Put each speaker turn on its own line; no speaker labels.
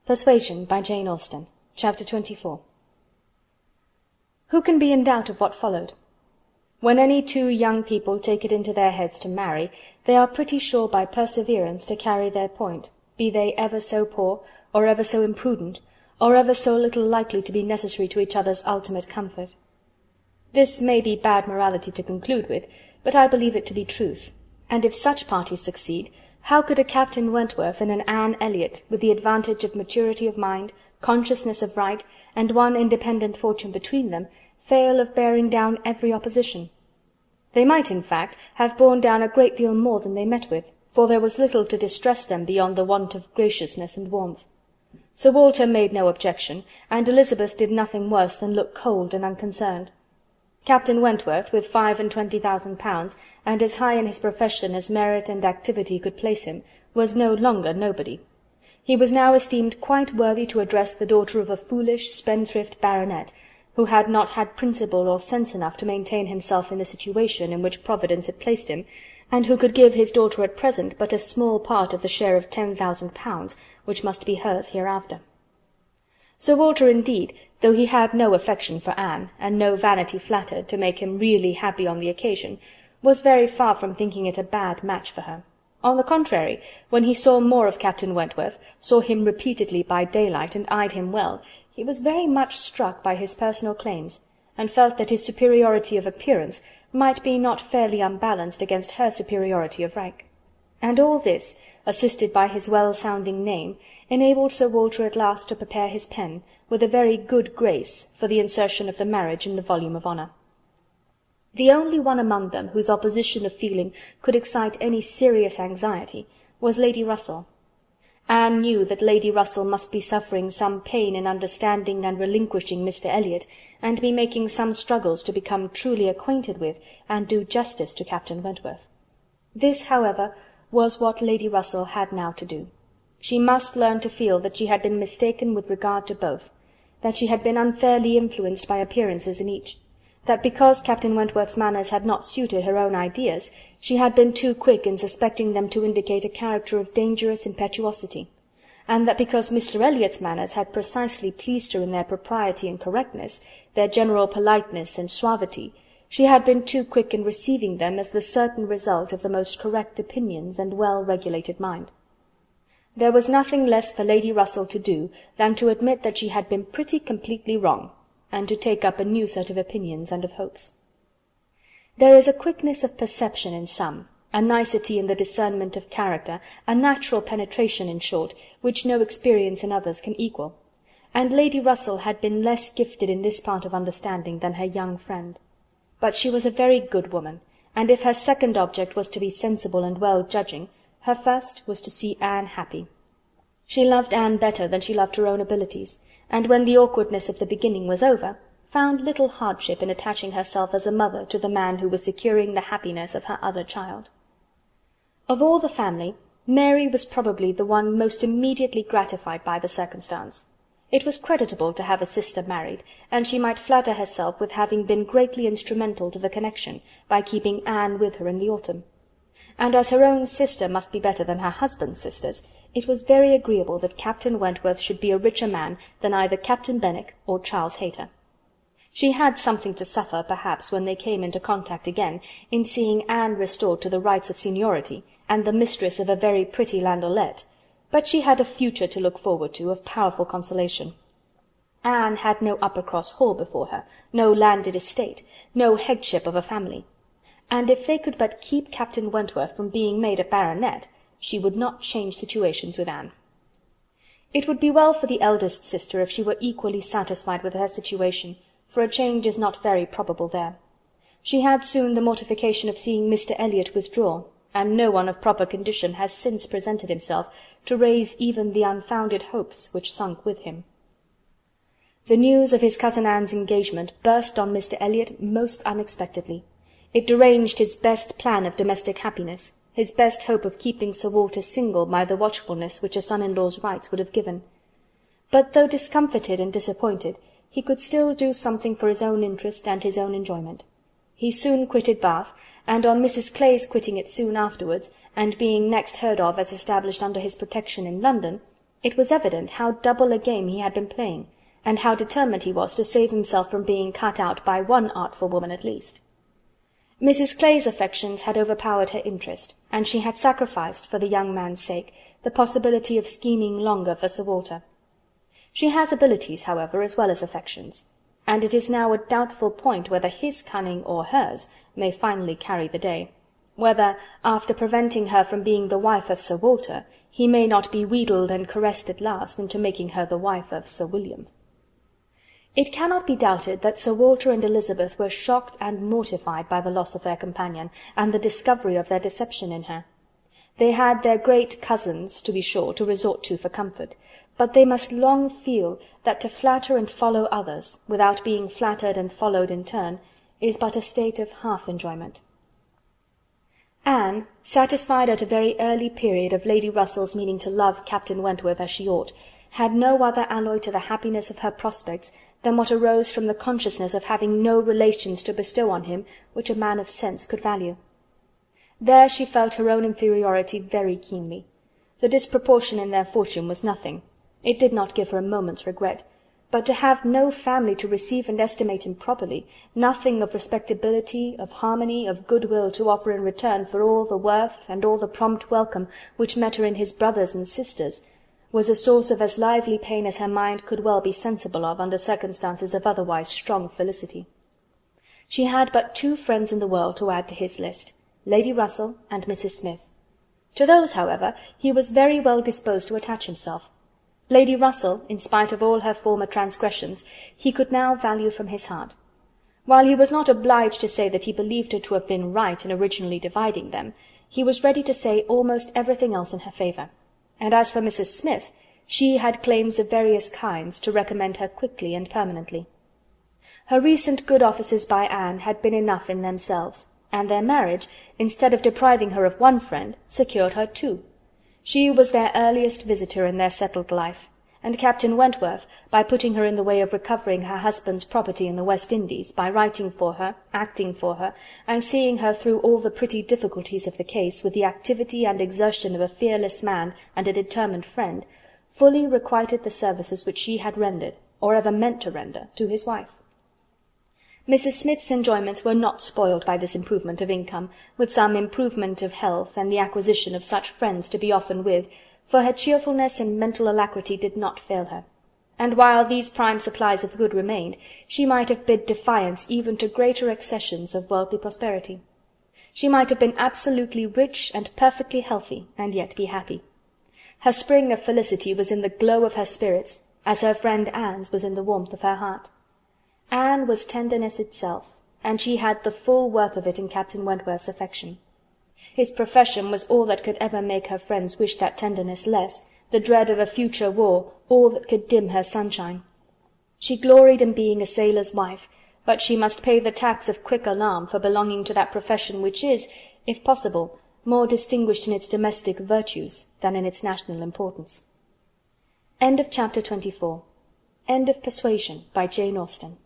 Persuasion by Jane Austen. Chapter 24. Who can be in doubt of what followed? When any two young people take it into their heads to marry, they are pretty sure by perseverance to carry their point, be they ever so poor, or ever so imprudent, or ever so little likely to be necessary to each other's ultimate comfort. This may be bad morality to conclude with, but I believe it to be truth, and if such parties succeed, how could a Captain Wentworth and an Anne Elliot, with the advantage of maturity of mind, consciousness of right, and one independent fortune between them, fail of bearing down every opposition? They might, in fact, have borne down a great deal more than they met with, for there was little to distress them beyond the want of graciousness and warmth. Sir Walter made no objection, and Elizabeth did nothing worse than look cold and unconcerned. Captain Wentworth, with £25,000, and as high in his profession as merit and activity could place him, was no longer nobody. He was now esteemed quite worthy to address the daughter of a foolish, spendthrift baronet, who had not had principle or sense enough to maintain himself in the situation in which Providence had placed him, and who could give his daughter at present but a small part of the share of £10,000, which must be hers hereafter. Sir Walter, indeed, though he had no affection for Anne, and no vanity flattered to make him really happy on the occasion, was very far from thinking it a bad match for her. On the contrary, when he saw more of Captain Wentworth, saw him repeatedly by daylight, and eyed him well, he was very much struck by his personal claims, and felt that his superiority of appearance might be not fairly unbalanced against her superiority of rank. And all this, assisted by his well-sounding name, enabled Sir Walter at last to prepare his pen, with a very good grace, for the insertion of the marriage in the volume of honour. The only one among them whose opposition of feeling could excite any serious anxiety was Lady Russell. Anne knew that Lady Russell must be suffering some pain in understanding and relinquishing Mr. Elliot, and be making some struggles to become truly acquainted with and do justice to Captain Wentworth. This, however, was what Lady Russell had now to do. She must learn to feel that she had been mistaken with regard to both, that she had been unfairly influenced by appearances in each, that because Captain Wentworth's manners had not suited her own ideas, she had been too quick in suspecting them to indicate a character of dangerous impetuosity, and that because Mr. Elliot's manners had precisely pleased her in their propriety and correctness, their general politeness and suavity, she had been too quick in receiving them as the certain result of the most correct opinions and well-regulated mind. There was nothing less for Lady Russell to do than to admit that she had been pretty completely wrong, and to take up a new set of opinions and of hopes. There is a quickness of perception in some, a nicety in the discernment of character, a natural penetration, in short, which no experience in others can equal, and Lady Russell had been less gifted in this part of understanding than her young friend. But she was a very good woman, and if her second object was to be sensible and well-judging, her first was to see Anne happy. She loved Anne better than she loved her own abilities, and when the awkwardness of the beginning was over, found little hardship in attaching herself as a mother to the man who was securing the happiness of her other child. Of all the family, Mary was probably the one most immediately gratified by the circumstance. It was creditable to have a sister married, and she might flatter herself with having been greatly instrumental to the connection, by keeping Anne with her in the autumn. And as her own sister must be better than her husband's sisters, it was very agreeable that Captain Wentworth should be a richer man than either Captain Benwick or Charles Hayter. She had something to suffer, perhaps, when they came into contact again, in seeing Anne restored to the rights of seniority, and the mistress of a very pretty landaulet, but she had a future to look forward to of powerful consolation. Anne had no Uppercross Hall before her, no landed estate, no headship of a family, and if they could but keep Captain Wentworth from being made a baronet, she would not change situations with Anne. It would be well for the eldest sister if she were equally satisfied with her situation, for a change is not very probable there. She had soon the mortification of seeing Mr. Elliot withdraw, and no one of proper condition has since presented himself to raise even the unfounded hopes which sunk with him. The news of his cousin Anne's engagement burst on Mr. Elliot most unexpectedly. It deranged his best plan of domestic happiness, his best hope of keeping Sir Walter single by the watchfulness which a son-in-law's rights would have given. But though discomfited and disappointed, he could still do something for his own interest and his own enjoyment. He soon quitted Bath, and on Mrs. Clay's quitting it soon afterwards, and being next heard of as established under his protection in London, It was evident how double a game he had been playing, and how determined he was to save himself from being cut out by one artful woman at least. Mrs. Clay's affections had overpowered her interest, and she had sacrificed, for the young man's sake, the possibility of scheming longer for Sir Walter. She has abilities, however, as well as affections, and it is now a doubtful point whether his cunning or hers may finally carry the day, whether, after preventing her from being the wife of Sir Walter, he may not be wheedled and caressed at last into making her the wife of Sir William. It cannot be doubted that Sir Walter and Elizabeth were shocked and mortified by the loss of their companion, and the discovery of their deception in her. They had their great cousins, to be sure, to resort to for comfort, but they must long feel that to flatter and follow others, without being flattered and followed in turn, is but a state of half-enjoyment. Anne, satisfied at a very early period of Lady Russell's meaning to love Captain Wentworth as she ought, had no other alloy to the happiness of her prospects than what arose from the consciousness of having no relations to bestow on him which a man of sense could value. There she felt her own inferiority very keenly. The disproportion in their fortune was nothing. It did not give her a moment's regret. But to have no family to receive and estimate him properly, nothing of respectability, of harmony, of goodwill to offer in return for all the worth and all the prompt welcome which met her in his brothers and sisters, was a source of as lively pain as her mind could well be sensible of under circumstances of otherwise strong felicity. She had but two friends in the world to add to his list, Lady Russell and Mrs. Smith. To those, however, he was very well disposed to attach himself. Lady Russell, in spite of all her former transgressions, he could now value from his heart. While he was not obliged to say that he believed her to have been right in originally dividing them, he was ready to say almost everything else in her favour. And as for Mrs. Smith, she had claims of various kinds to recommend her quickly and permanently. Her recent good offices by Anne had been enough in themselves, and their marriage, instead of depriving her of one friend, secured her two. She was their earliest visitor in their settled life, and Captain Wentworth, by putting her in the way of recovering her husband's property in the West Indies, by writing for her, acting for her, and seeing her through all the pretty difficulties of the case with the activity and exertion of a fearless man and a determined friend, fully requited the services which she had rendered, or ever meant to render, to his wife. Mrs. Smith's enjoyments were not spoiled by this improvement of income, with some improvement of health, and the acquisition of such friends to be often with, for her cheerfulness and mental alacrity did not fail her, and while these prime supplies of good remained, she might have bid defiance even to greater accessions of worldly prosperity. She might have been absolutely rich and perfectly healthy, and yet be happy. Her spring of felicity was in the glow of her spirits, as her friend Anne's was in the warmth of her heart. Anne was tenderness itself, and she had the full worth of it in Captain Wentworth's affection. His profession was all that could ever make her friends wish that tenderness less, the dread of a future war all that could dim her sunshine. She gloried in being a sailor's wife, but she must pay the tax of quick alarm for belonging to that profession which is, if possible, more distinguished in its domestic virtues than in its national importance. End of Chapter 24. End of Persuasion by Jane Austen.